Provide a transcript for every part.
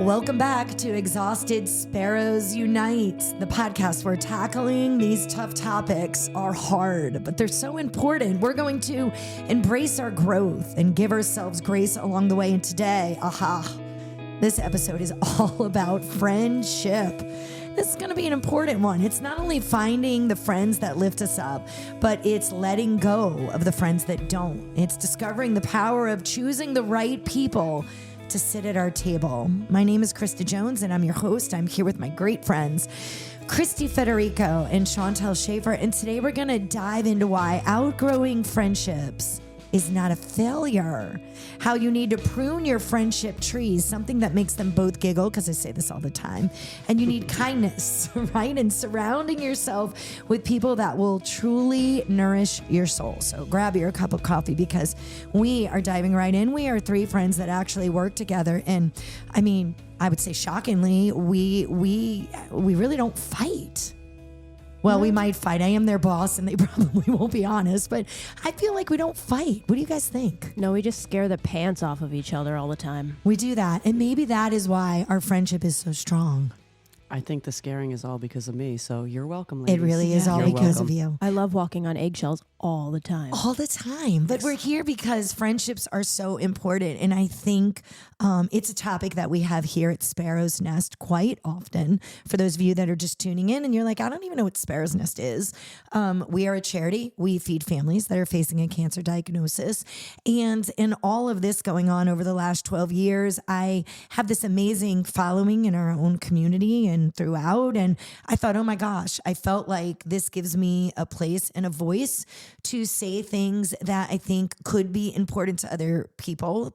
Welcome back to Exhausted Sparrows Unite, the podcast where tackling these tough topics are hard, but they're so important. We're going to embrace our growth and give ourselves grace along the way. And today, this episode is all about friendship. This is going to be an important one. It's not only finding the friends that lift us up, but it's letting go of the friends that don't. It's discovering the power of choosing the right people to sit at our table. My name is Krista Jones, and I'm your host. I'm here with my great friends, Christy Federico and Chantel Schaefer. And today we're going to dive into why outgrowing friendships is not a failure. How you need to prune your friendship trees, something that makes them both giggle, because I say this all the time. And you need kindness, right? And surrounding yourself with people that will truly nourish your soul. So grab your cup of coffee, because we are diving right in. We are three friends that actually work together. And I mean, I would say shockingly, we really don't fight. Well, we might fight. I am their boss, and they probably won't be honest, but I feel like we don't fight. What do you guys think? No, we just scare the pants off of each other all the time. We do that, and maybe that is why our friendship is so strong. I think the scaring is all because of me, so you're welcome, ladies. It really is all You're because welcome. of you. I love walking on eggshells all the time. All the time. But we're here because friendships are so important. And I think it's a topic that we have here at Sparrow's Nest quite often. For those of you that are just tuning in and you're like, I don't even know what Sparrow's Nest is. We are a charity. We feed families that are facing a cancer diagnosis. And in all of this going on over the last 12 years, I have this amazing following in our own community and throughout. And I thought, oh my gosh, I felt like this gives me a place and a voice to say things that I think could be important to other people,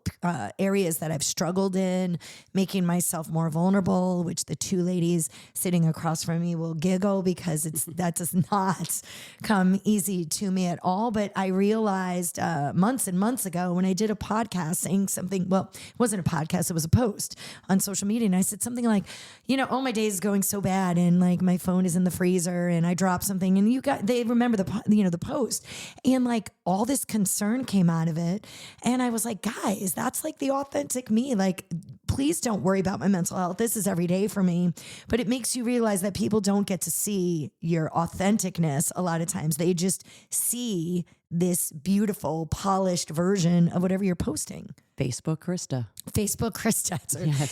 areas that I've struggled in, making myself more vulnerable, which the two ladies sitting across from me will giggle because that does not come easy to me at all. But I realized months and months ago when I did a podcast saying something, well, it wasn't a podcast, it was a post on social media. And I said something like, oh, my day is going so bad, and like my phone is in the freezer and I dropped something, and they remember the post. And like all this concern came out of it. And I was like, guys, that's like the authentic me. Like, please don't worry about my mental health. This is every day for me. But it makes you realize that people don't get to see your authenticness a lot of times. They just see this beautiful, polished version of whatever you're posting. Facebook Krista. Facebook Krista.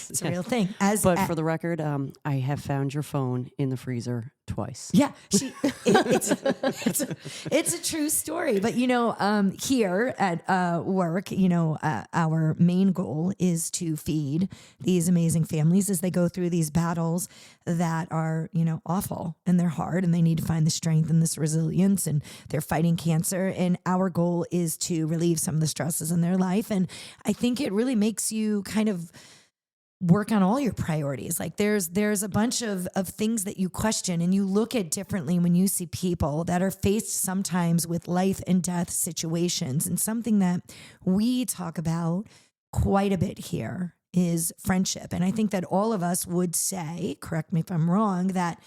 It's a real thing. But for the record, I have found your phone in the freezer twice. Yeah, it's a true story. But, here at work, our main goal is to feed these amazing families as they go through these battles that are, awful, and they're hard, and they need to find the strength and this resilience, and they're fighting cancer. And our goal is to relieve some of the stresses in their life. And I think it really makes you kind of work on all your priorities. Like there's a bunch of things that you question and you look at differently when you see people that are faced sometimes with life and death situations. And something that we talk about quite a bit here is friendship. And I think that all of us would say, correct me if I'm wrong, that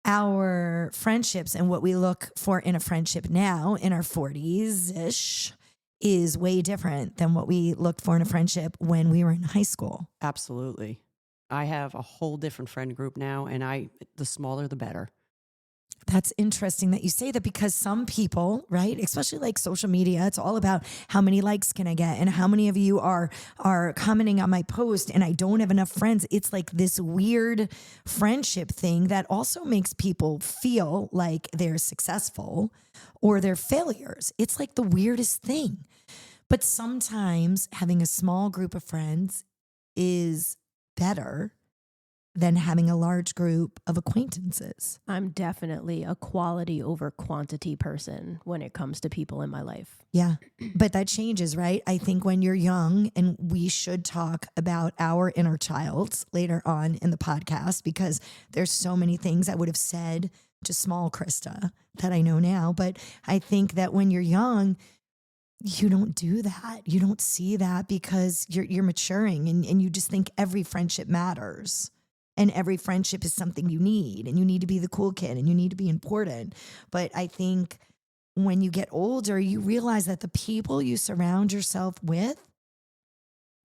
our friendships and what we look for in a friendship now in our 40s-ish is way different than what we looked for in a friendship when we were in high school. Absolutely. I have a whole different friend group now, and the smaller, the better. That's interesting that you say that, because some people, right, especially like social media, it's all about how many likes can I get and how many of you are commenting on my post, and I don't have enough friends. It's like this weird friendship thing that also makes people feel like they're successful or they're failures. It's like the weirdest thing. But sometimes having a small group of friends is better than having a large group of acquaintances. I'm definitely a quality over quantity person when it comes to people in my life. Yeah, but that changes, right? I think when you're young, and we should talk about our inner child later on in the podcast, because there's so many things I would have said to small Krista that I know now. But I think that when you're young, you don't do that. You don't see that because you're maturing, and you just think every friendship matters. And every friendship is something you need, and you need to be the cool kid, and you need to be important. But I think when you get older, you realize that the people you surround yourself with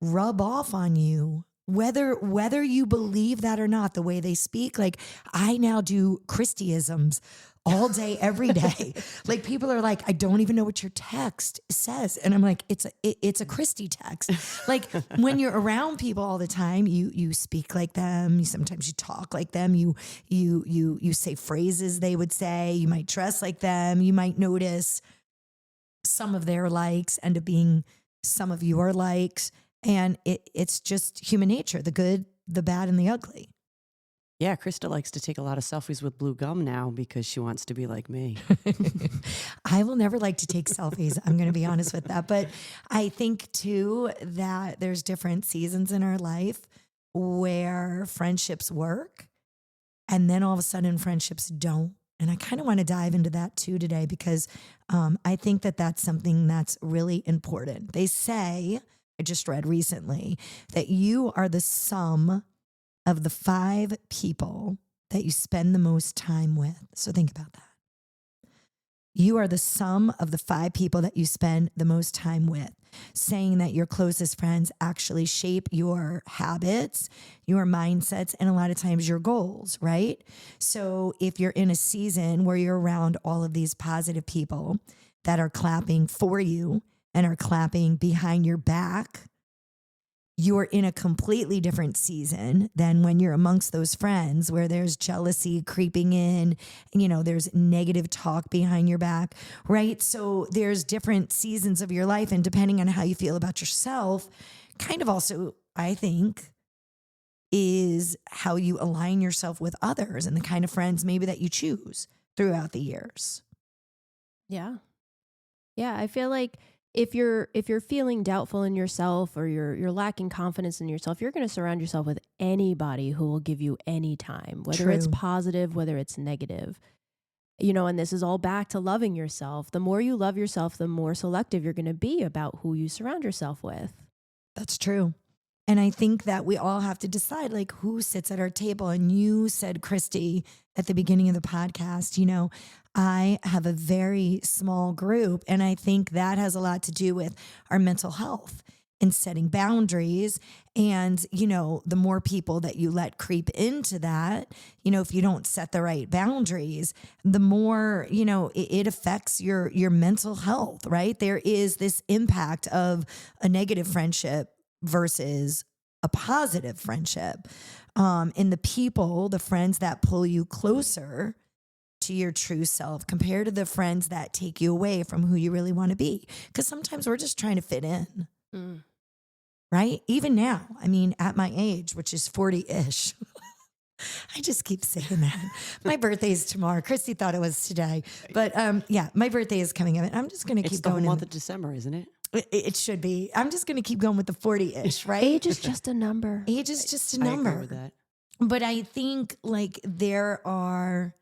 rub off on you Whether you believe that or not, the way they speak, like I now do Christiisms all day, every day. Like people are like, I don't even know what your text says. And I'm like, it's a Christy text. Like when you're around people all the time, you speak like them. Sometimes you talk like them. You say phrases they would say. You might dress like them. You might notice some of their likes end up being some of your likes. And it's just human nature, the good, the bad, and the ugly. Yeah, Krista likes to take a lot of selfies with blue gum now because she wants to be like me. I will never like to take selfies. I'm going to be honest with that. But I think too that there's different seasons in our life where friendships work and then all of a sudden friendships don't. And I kind of want to dive into that too today because I think that that's something that's really important. They say, I just read recently, that you are the sum of the 5 people that you spend the most time with. So think about that. You are the sum of the 5 people that you spend the most time with, saying that your closest friends actually shape your habits, your mindsets, and a lot of times your goals, right? So if you're in a season where you're around all of these positive people that are clapping for you and are clapping behind your back, you're in a completely different season than when you're amongst those friends where there's jealousy creeping in, there's negative talk behind your back, right? So there's different seasons of your life, and depending on how you feel about yourself, kind of also, I think, is how you align yourself with others and the kind of friends maybe that you choose throughout the years. Yeah. Yeah, I feel like if you're feeling doubtful in yourself or you're lacking confidence in yourself, you're going to surround yourself with anybody who will give you any time, whether it's positive, whether it's negative. And this is all back to loving yourself. The more you love yourself, the more selective you're going to be about who you surround yourself with. That's true. And I think that we all have to decide like who sits at our table. And you said, Christy, at the beginning of the podcast, I have a very small group. And I think that has a lot to do with our mental health and setting boundaries. And, the more people that you let creep into that, if you don't set the right boundaries, the more, it affects your mental health, right? There is this impact of a negative friendship versus a positive friendship. And the friends that pull you closer to your true self compared to the friends that take you away from who you really want to be. Because sometimes we're just trying to fit in, right? Even now, at my age, which is 40-ish, I just keep saying that. My birthday is tomorrow. Christy thought it was today. But yeah, my birthday is coming up. I'm just going to keep going. It's the month of December, isn't it? It should be. I'm just going to keep going with the 40-ish, right? Age is just a number. Age is just a number. I agree with that. But I think like there are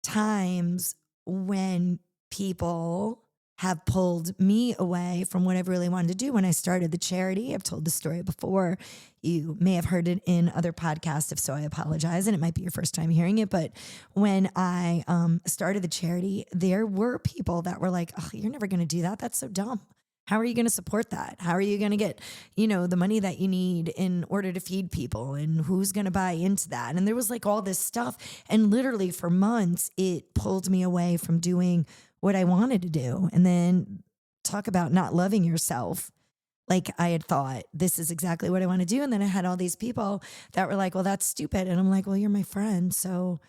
times when people have pulled me away from what I've really wanted to do when I started the charity. I've told the story before. You may have heard it in other podcasts. If so, I apologize. And it might be your first time hearing it. But when I started the charity, there were people that were like, oh, you're never going to do that. That's so dumb. How are you going to support that? How are you going to get, the money that you need in order to feed people? And who's going to buy into that? And there was like all this stuff. And literally for months, it pulled me away from doing what I wanted to do. And then talk about not loving yourself. Like I had thought, this is exactly what I want to do. And then I had all these people that were like, well, that's stupid. And I'm like, well, you're my friend. So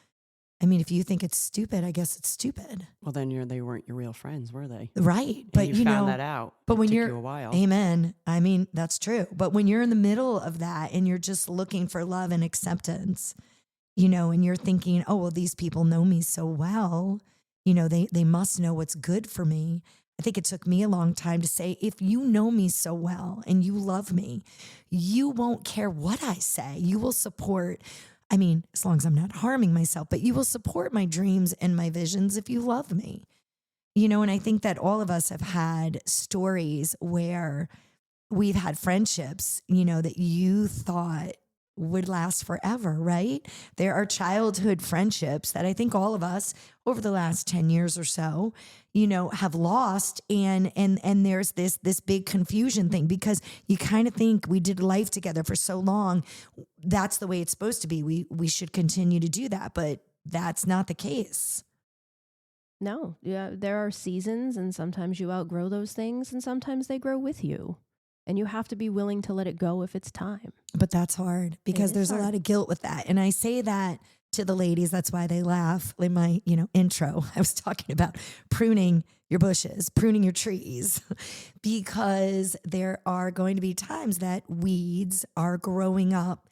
if you think it's stupid, I guess it's stupid. Well, then they weren't your real friends, were they? Right. And But you found that out. But when took you're you a while. Amen. That's true. But when you're in the middle of that and you're just looking for love and acceptance, and you're thinking, oh, well, these people know me so well, they must know what's good for me. I think it took me a long time to say, if you know me so well and you love me, you won't care what I say. You will support, as long as I'm not harming myself, but you will support my dreams and my visions if you love me. And I think that all of us have had stories where we've had friendships, that you thought would last forever, right? There are childhood friendships that I think all of us over the last 10 years or so, have lost. And there's this big confusion thing because you kind of think we did life together for so long. That's the way it's supposed to be. We should continue to do that, but that's not the case. No, yeah, there are seasons, and sometimes you outgrow those things, and sometimes they grow with you. And you have to be willing to let it go if it's time. But that's hard because there's a lot of guilt with that. And I say that to the ladies. That's why they laugh in my, intro. I was talking about pruning your bushes, pruning your trees, because there are going to be times that weeds are growing up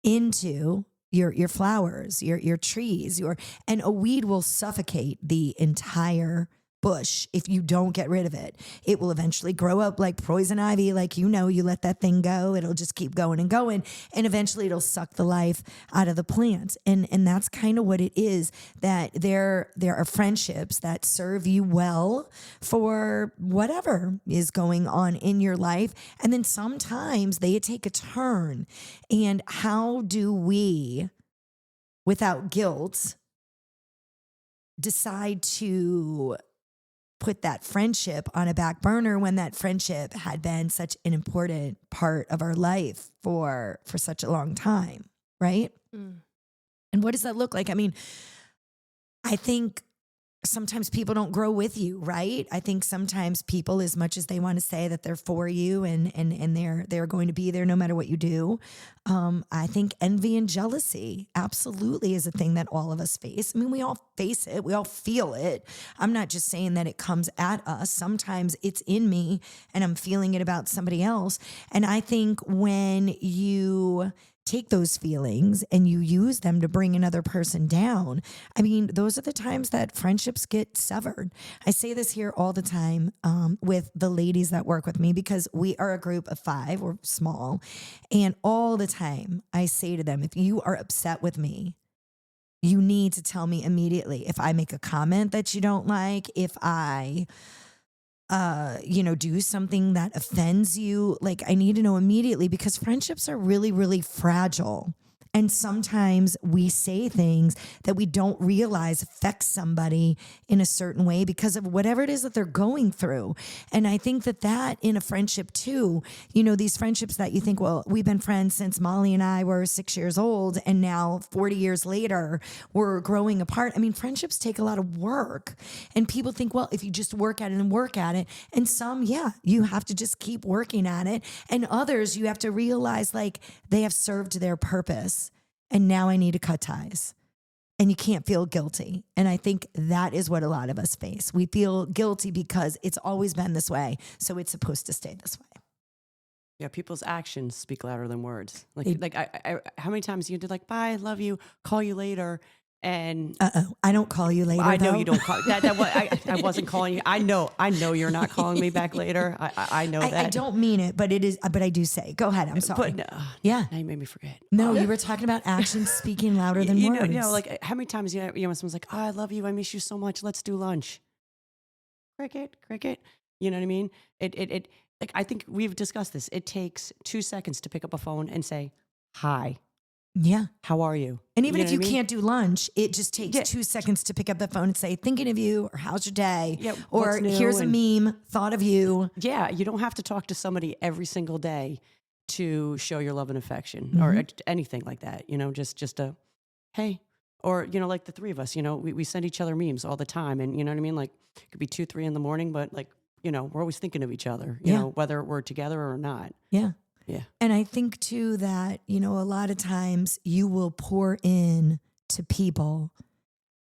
into your flowers, your trees, and a weed will suffocate the entire bush if you don't get rid of it. It will eventually grow up like poison ivy, like you let that thing go, it'll just keep going, and eventually it'll suck the life out of the plant. And that's kind of what it is, that there are friendships that serve you well for whatever is going on in your life, and then sometimes they take a turn. And how do we, without guilt, decide to put that friendship on a back burner when that friendship had been such an important part of our life for such a long time, right? And what does that look like? I mean, I think sometimes people don't grow with you, right? I think sometimes people, as much as they want to say that they're for you and they're going to be there no matter what you do, I think envy and jealousy absolutely is a thing that all of us face. I mean, we all face it. We all feel it. I'm not just saying that it comes at us. Sometimes it's in me and I'm feeling it about somebody else. And I think when you take those feelings and you use them to bring another person down, I mean, those are the times that friendships get severed. I say this here all the time with the ladies that work with me, because we are a group of 5, we're small, and all the time I say to them, if you are upset with me, you need to tell me immediately. If I make a comment that you don't like, if I do something that offends you, like, I need to know immediately, because friendships are really, really fragile. And sometimes we say things that we don't realize affect somebody in a certain way because of whatever it is that they're going through. And I think that in a friendship too, these friendships that you think, well, we've been friends since Molly and I were 6 years old, and now 40 years later, we're growing apart. I mean, friendships take a lot of work, and people think, well, if you just work at it, and some, you have to just keep working at it. And others, you have to realize like they have served their purpose. And now I need to cut ties. And you can't feel guilty. And I think that is what a lot of us face. We feel guilty because it's always been this way, so it's supposed to stay this way. Yeah, people's actions speak louder than words. I how many times you did like, bye, love you, call you later. And I don't call you later. I know though. you don't call that. I wasn't calling you. I know you're not calling me back later. I know that. I don't mean it, but it is. But I do say. Go ahead. I'm sorry. But yeah, now you made me forget. No, you were talking about actions speaking louder than words. Like how many times someone's like, oh, I love you, I miss you so much, let's do lunch. Cricket. You know what I mean? It like, I think we've discussed this. It takes 2 seconds to pick up a phone and say hi. Yeah. How are you? And even if you can't do lunch, it just takes 2 seconds to pick up the phone and say, thinking of you, or how's your day? Yeah, or here's a meme, thought of you. Yeah. You don't have to talk to somebody every single day to show your love and affection or anything like that. Just a, hey, or, like the 3 of us, we send each other memes all the time. And you know what I mean? Like it could be 2, 3 in the morning, but like, we're always thinking of each other, you know, whether we're together or not. Yeah. Yeah. And I think too that, a lot of times you will pour in to people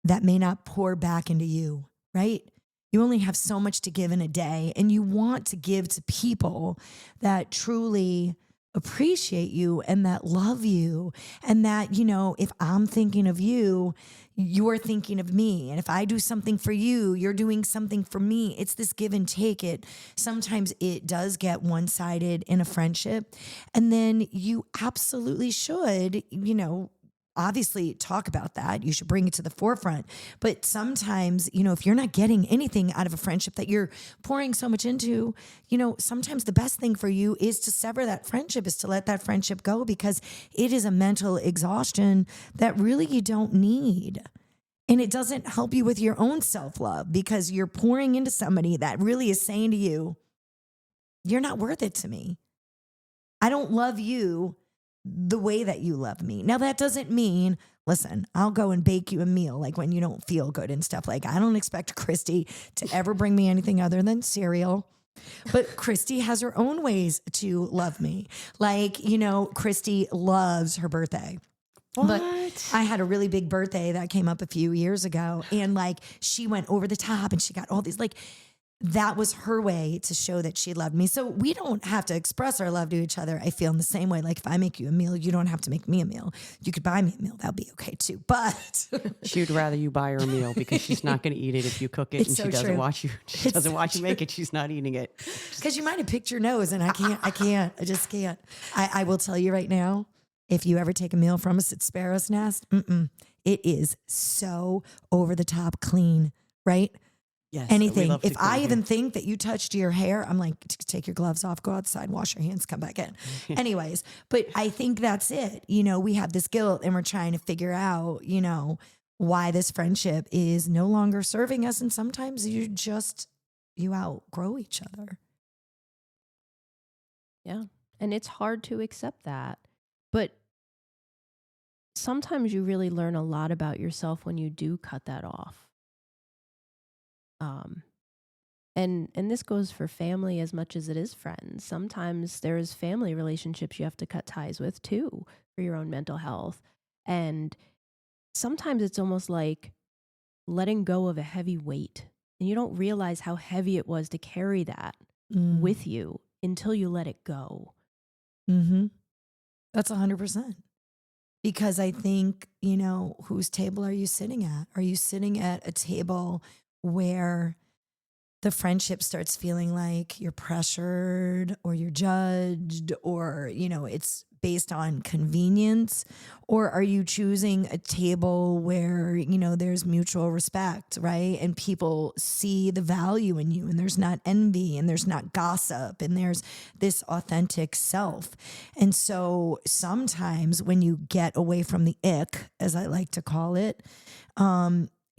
that may not pour back into you, right? You only have so much to give in a day, and you want to give to people that truly appreciate you and that love you, and that, if I'm thinking of you, you're thinking of me. And if I do something for you, you're doing something for me. It's this give and take. Sometimes it does get one-sided in a friendship. And then you absolutely should, obviously talk about that. You should bring it to the forefront. But sometimes, if you're not getting anything out of a friendship that you're pouring so much into, sometimes the best thing for you is to sever that friendship, is to let that friendship go, because it is a mental exhaustion that really you don't need. And it doesn't help you with your own self-love, because you're pouring into somebody that really is saying to you, you're not worth it to me. I don't love you the way that you love me. Now, that doesn't mean, listen, I'll go and bake you a meal like when you don't feel good and stuff. Like, I don't expect Christy to ever bring me anything other than cereal. But Christy has her own ways to love me. Like, Christy loves her birthday. What? But I had a really big birthday that came up a few years ago. And like, she went over the top and she got all these, like, that was her way to show that she loved me. So we don't have to express our love to each other, I feel, in the same way. Like, if I make you a meal, you don't have to make me a meal. You could buy me a meal. That'll be okay too. But she would rather you buy her a meal, because she's not going to eat it if you cook it, and so she doesn't true. watch you. She doesn't watch you make it. She's not eating it. because you might have picked your nose, and I just can't. I will tell you right now, if you ever take a meal from us at Sparrow's Nest, it is so over the top clean, right? Yes, Anything. we love to If I clean even here. think that you touched your hair, I'm like, take your gloves off, go outside, wash your hands, come back in. Anyways, but I think that's it. We have this guilt, and we're trying to figure out, why this friendship is no longer serving us. And sometimes you outgrow each other. Yeah. And it's hard to accept that. But sometimes you really learn a lot about yourself when you do cut that off. And this goes for family as much as it is friends. Sometimes there's family relationships you have to cut ties with too for your own mental health. And sometimes it's almost like letting go of a heavy weight, and you don't realize how heavy it was to carry that with you until you let it go. Mm-hmm. That's 100%. Because I think, whose table are you sitting at? Are you sitting at a table where the friendship starts feeling like you're pressured or you're judged, or, it's based on convenience? Or are you choosing a table where, there's mutual respect, right? And people see the value in you, and there's not envy, and there's not gossip, and there's this authentic self. And so sometimes when you get away from the ick, as I like to call it,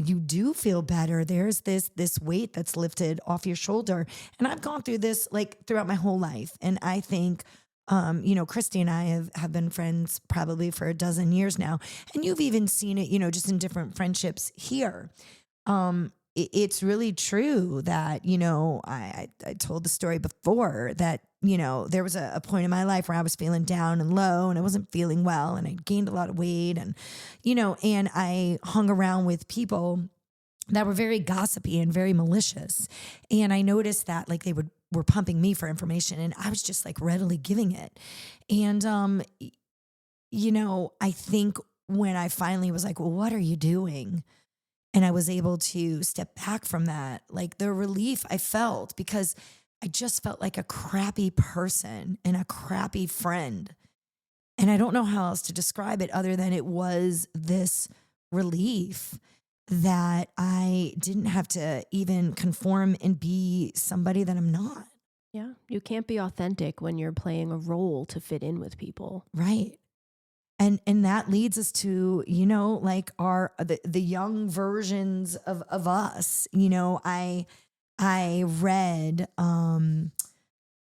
you do feel better. There's this weight that's lifted off your shoulder. And I've gone through this like throughout my whole life. And I think, Christy and I have been friends probably for a dozen years now. And you've even seen it, just in different friendships here. It's really true that, I told the story before that, there was a point in my life where I was feeling down and low, and I wasn't feeling well, and I gained a lot of weight, and, and I hung around with people that were very gossipy and very malicious. And I noticed that like they were pumping me for information, and I was just like readily giving it. And, I think when I finally was like, well, what are you doing? And I was able to step back from that, like the relief I felt, because I just felt like a crappy person and a crappy friend. And I don't know how else to describe it other than it was this relief that I didn't have to even conform and be somebody that I'm not. Yeah. You can't be authentic when you're playing a role to fit in with people. Right. And that leads us to, like the young versions of us. I read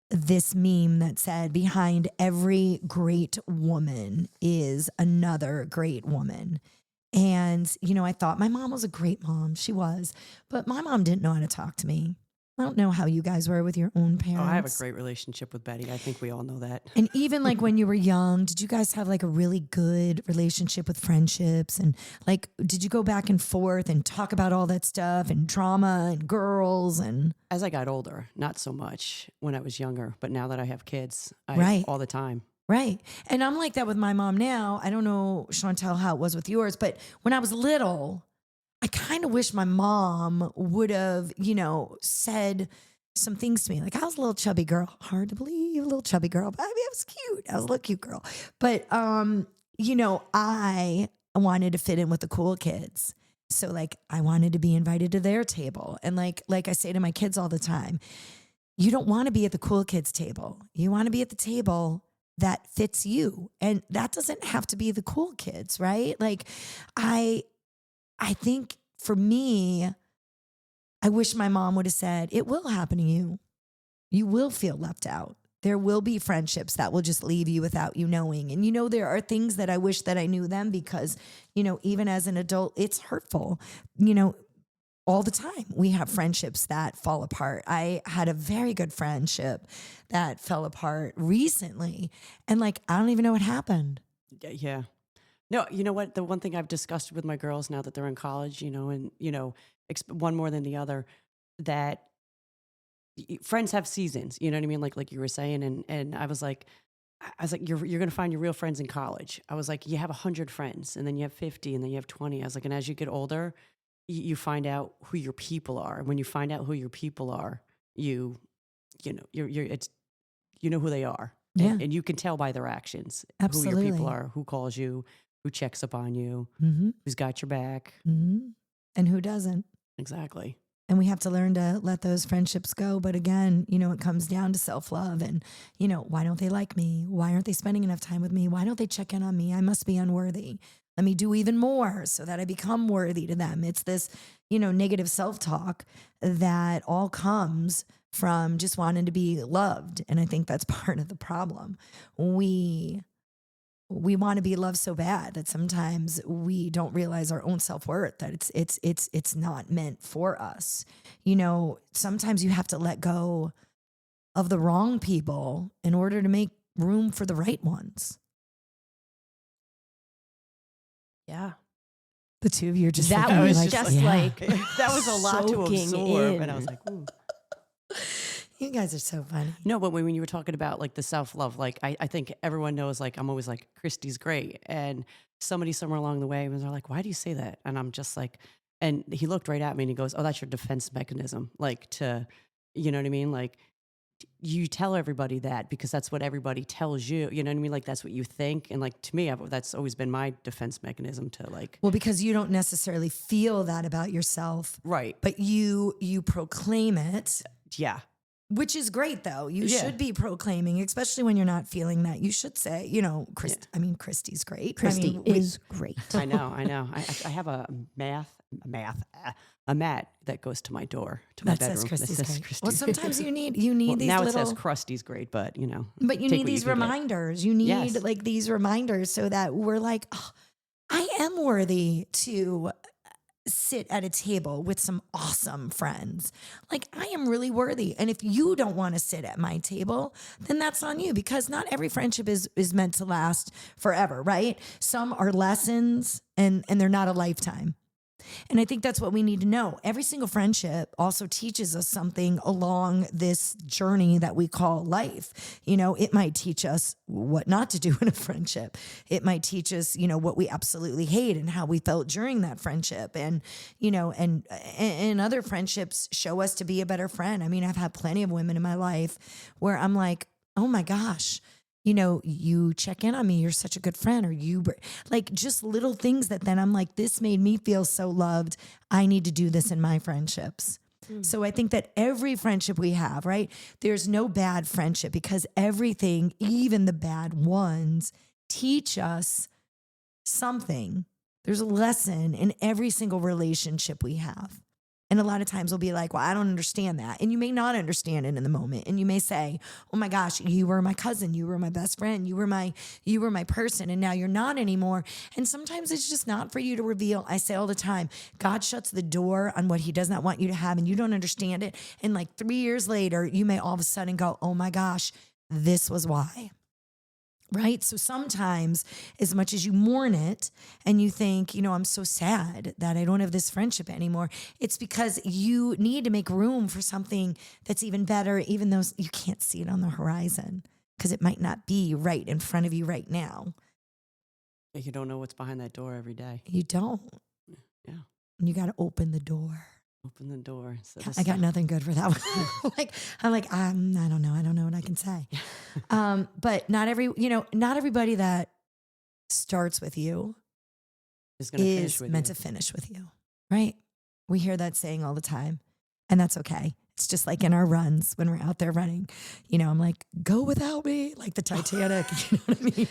this meme that said, behind every great woman is another great woman. And, I thought my mom was a great mom. She was. But my mom didn't know how to talk to me. I don't know how you guys were with your own parents. Oh, I have a great relationship with Betty. I think we all know that. And even like when you were young, did you guys have like a really good relationship with friendships? And like, did you go back and forth and talk about all that stuff and drama and girls? And as I got older, not so much when I was younger, but now that I have kids, Right. all the time. Right. And I'm like that with my mom now. I don't know, Chantel, how it was with yours, but when I was little, I kind of wish my mom would have, said some things to me. Like I was a little chubby girl, hard to believe, a little chubby girl, but I mean, I was cute. I was a little cute girl. But, I I wanted to fit in with the cool kids. So like I wanted to be invited to their table. And like I say to my kids all the time, you don't want to be at the cool kids table. You want to be at the table that fits you. And that doesn't have to be the cool kids, right? Like I think for me, I wish my mom would have said, it will happen to you. You will feel left out. There will be friendships that will just leave you without you knowing. And, there are things that I wish that I knew them because, even as an adult, it's hurtful, all the time. We have friendships that fall apart. I had a very good friendship that fell apart recently. And I don't even know what happened. Yeah. No, you know what? The one thing I've discussed with my girls now that they're in college, and, one more than the other, that friends have seasons, you know what I mean? Like you were saying. And I was like, you're going to find your real friends in college. I was like, you have 100 friends and then you have 50 and then you have 20. I was like, and as you get older, you find out who your people are. And when you find out who your people are, you know who they are. Yeah. And you can tell by their actions Absolutely. who your people are, who calls you, who checks up on you, who's got your back. And who doesn't. Exactly. And we have to learn to let those friendships go. But again, it comes down to self-love and, why don't they like me? Why aren't they spending enough time with me? Why don't they check in on me? I must be unworthy. Let me do even more so that I become worthy to them. It's this, negative self-talk that all comes from just wanting to be loved. And I think that's part of the problem. We want to be loved so bad that sometimes we don't realize our own self-worth, that it's not meant for us. Sometimes you have to let go of the wrong people in order to make room for the right ones. Yeah. The two of you are just That looking was like, just yeah. like that was a lot to soaking absorb. in. And I was like, ooh. You guys are so funny. No, but when you were talking about like the self-love, like I think everyone knows, like I'm always like, Christy's great. And somebody somewhere along the way was like, why do you say that? And I'm just like, and he looked right at me and he goes, oh, that's your defense mechanism. Like you know what I mean? Like you tell everybody that because that's what everybody tells you. You know what I mean? Like that's what you think. And like to me, that's always been my defense mechanism to like. Well, because you don't necessarily feel that about yourself. Right. But you proclaim it. Yeah. Which is great, though. You should be proclaiming, especially when you're not feeling that. You should say, Christy's great. Christy is great. I know. I have a mat that goes to my door, to my bedroom. Says Christy's great. Christy's Well, sometimes you need these now little. It says Krusty's great, but But you need these reminders. You need like these reminders so that we're like, oh, I am worthy to sit at a table with some awesome friends. Like I am really worthy. And if you don't want to sit at my table, then that's on you because not every friendship is meant to last forever, right? Some are lessons and they're not a lifetime. And I think that's what we need to know. Every single friendship also teaches us something along this journey that we call life. It might teach us what not to do in a friendship. It might teach us, what we absolutely hate and how we felt during that friendship. And, and other friendships show us to be a better friend. I mean, I've had plenty of women in my life where I'm like, oh my gosh, you check in on me. You're such a good friend. Or you like just little things that then I'm like, this made me feel so loved. I need to do this in my friendships. So I think that every friendship we have, right? There's no bad friendship because everything, even the bad ones, teach us something. There's a lesson in every single relationship we have. And a lot of times we'll be like, well, I don't understand that. And you may not understand it in the moment. And you may say, oh my gosh, you were my cousin. You were my best friend. You were my person. And now you're not anymore. And sometimes it's just not for you to reveal. I say all the time, God shuts the door on what he does not want you to have. And you don't understand it. And like 3 years later, you may all of a sudden go, oh my gosh, this was why. Right? So sometimes as much as you mourn it and you think, I'm so sad that I don't have this friendship anymore, it's because you need to make room for something that's even better, even though you can't see it on the horizon because it might not be right in front of you right now. You don't know what's behind that door every day. You don't. Yeah. And you got to open the door. Open the door. So I got nothing good for that one. I'm like, I don't know. I don't know what I can say. But not everybody that starts with you is going to finish is with meant you. to finish with you, right? We hear that saying all the time, and that's okay. It's just like in our runs when we're out there running, I'm like, go without me, like the Titanic. You know what I mean?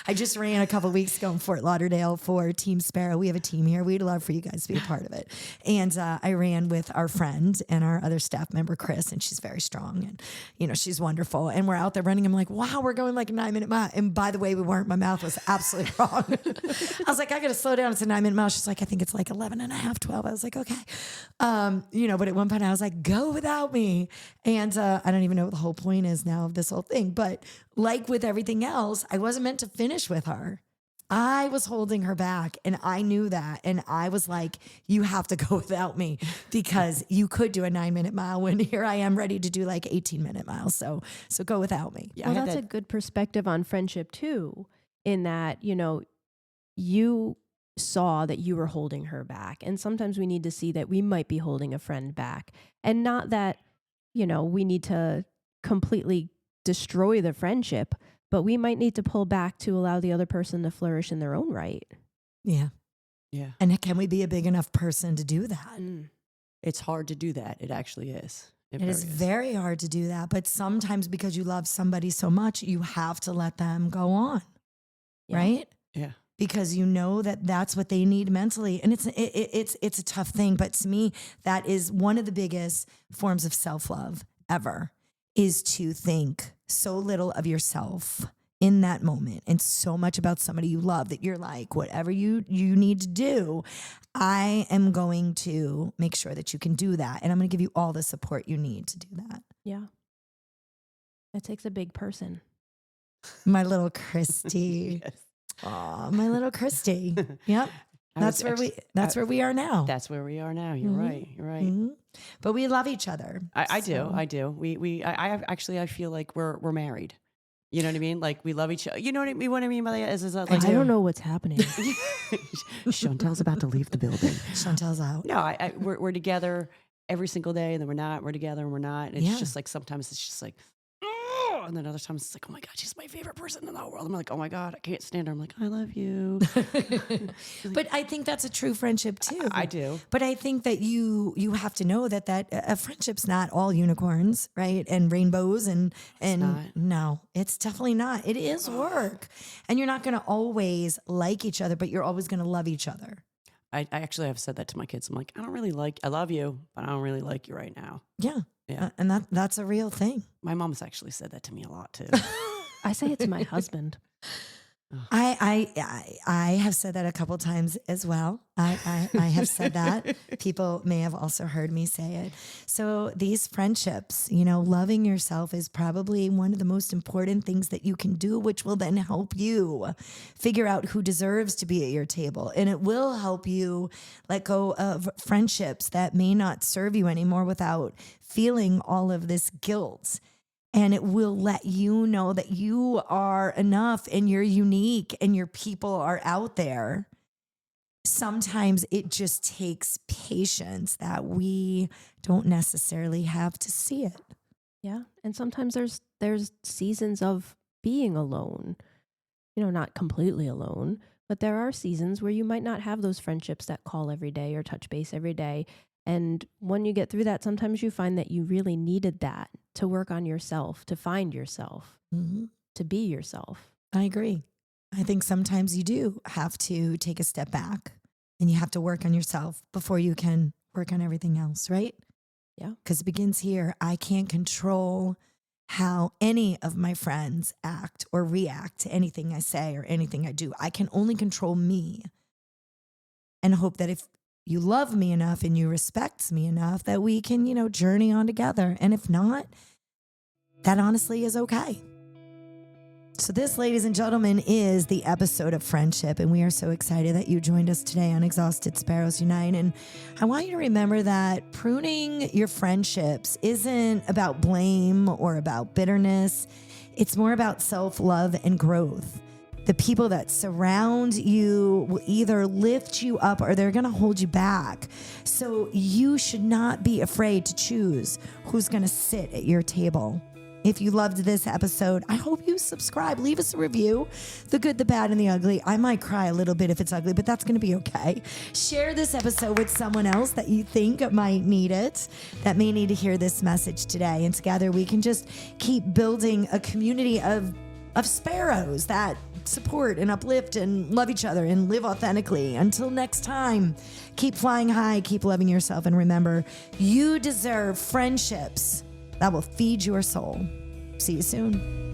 I just ran a couple weeks ago in Fort Lauderdale for Team Sparrow. We have a team here. We'd love for you guys to be a part of it. And I ran with our friend and our other staff member, Chris, and she's very strong and, she's wonderful. And we're out there running. I'm like, wow, we're going like a 9-minute mile. And by the way, we weren't. My mouth was absolutely wrong. I was like, I got to slow down. It's a 9-minute mile. She's like, I think it's like 11 and a half, 12. I was like, okay. But at one point I was like, go without me. And I don't even know what the whole point is now of this whole thing. But like with everything else, I wasn't meant to finish with her. I was holding her back and I knew that. And I was like, you have to go without me because you could do a 9-minute mile when here I am ready to do like 18-minute miles. So go without me. Yeah, Well, that's a good perspective on friendship too, in that, you saw that you were holding her back. And sometimes we need to see that we might be holding a friend back, and not that, we need to completely destroy the friendship, but we might need to pull back to allow the other person to flourish in their own right. Yeah. Yeah. And can we be a big enough person to do that? It's hard to do that. It actually is. It is very hard to do that. But sometimes because you love somebody so much, you have to let them go on. Yeah. Right? Yeah. Because you know that that's what they need mentally. And it's a tough thing. But to me, that is one of the biggest forms of self-love ever, is to think so little of yourself in that moment and so much about somebody you love that you're like, whatever you need to do, I am going to make sure that you can do that. And I'm going to give you all the support you need to do that. Yeah. That takes a big person. My little Christy. Yes. Oh, my little Christy. Yep. That's where we are now. That's where we are now. You're right. You're right. Mm-hmm. But we love each other. I do. I feel like we're married. You know what I mean? Like we love each other. You know what I mean? What I mean by that is like, I don't know what's happening. Chantel's about to leave the building. Chantel's out. No, we're together every single day, and then we're not. We're together and we're not. And it's just like sometimes it's just like, oh, and then other times it's like, oh my God, she's my favorite person in the whole world. I'm like, oh my God, I can't stand her. I'm like, I love you. But I think that's a true friendship too. I do. But I think that you have to know that a friendship's not all unicorns, right? And rainbows and no, it's definitely not. It is work. And you're not going to always like each other, but you're always going to love each other. I actually have said that to my kids. I'm like, I love you, but I don't really like you right now. Yeah. Yeah. And that's a real thing. My mom's actually said that to me a lot too. I say it to my husband. I have said that a couple times as well. I have said that. People may have also heard me say it. So these friendships, loving yourself is probably one of the most important things that you can do, which will then help you figure out who deserves to be at your table. And it will help you let go of friendships that may not serve you anymore without feeling all of this guilt. And it will let you know that you are enough and you're unique and your people are out there. Sometimes it just takes patience that we don't necessarily have to see it. Yeah. And sometimes there's seasons of being alone, not completely alone, but there are seasons where you might not have those friendships that call every day or touch base every day. And when you get through that, sometimes you find that you really needed that to work on yourself, to find yourself, to be yourself. I agree. I think sometimes you do have to take a step back and you have to work on yourself before you can work on everything else, right? Yeah. Because it begins here. I can't control how any of my friends act or react to anything I say or anything I do. I can only control me and hope that if you love me enough and you respect me enough that we can, journey on together. And if not, that honestly is okay. So this, ladies and gentlemen, is the episode of friendship. And we are so excited that you joined us today on Exhausted Sparrows Unite. And I want you to remember that pruning your friendships isn't about blame or about bitterness. It's more about self-love and growth. The people that surround you will either lift you up or they're going to hold you back. So you should not be afraid to choose who's going to sit at your table If you loved this episode, I hope you subscribe. Leave us a review. The good, the bad, and the ugly. I might cry a little bit if it's ugly, but that's going to be okay. Share this episode with someone else that you think might need it, that may need to hear this message today. And together we can just keep building a community of sparrows that support and uplift and love each other and live authentically. Until next time, keep flying high, keep loving yourself, and remember, you deserve friendships that will feed your soul. See you soon.